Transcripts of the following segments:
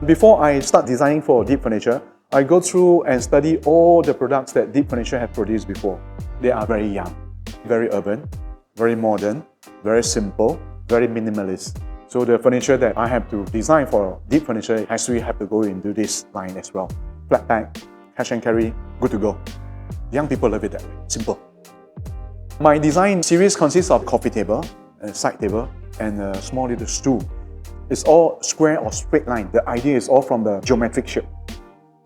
Before I start designing for Deep Furniture, I go through and study all the products that Deep Furniture have produced before. They are very young, very urban, very modern, very simple, very minimalist. So the furniture that I have to design for Deep Furniture actually have to go into this line as well. Flat pack, cash and carry, good to go. Young people love it that way, simple. My design series consists of coffee table, a side table, and a small little stool. It's all square or straight line. The idea is all from the geometric shape.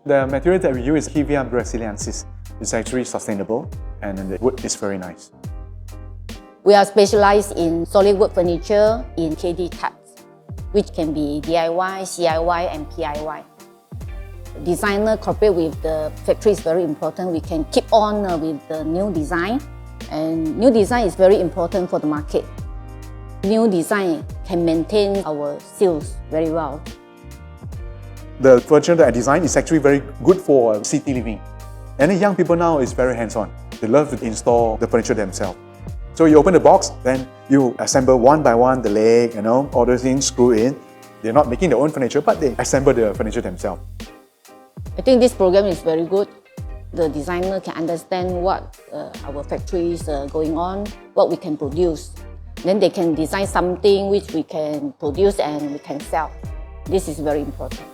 The material that we use is Hevia brasiliensis. It's actually sustainable and the wood is very nice. We are specialized in solid wood furniture in KD types, which can be DIY, CIY, and PIY. Designer cooperate with the factory is very important. We can keep on with the new design, and new design is very important for the market. New design can maintain our sales very well. The furniture that I design is actually very good for city living. And the young people now is very hands-on. They love to install the furniture themselves. So you open the box, then you assemble one by one the leg, all those things, screw in. They're not making their own furniture, but they assemble the furniture themselves. I think this program is very good. The designer can understand what our factory is going on, what we can produce. Then they can design something which we can produce and we can sell. This is very important.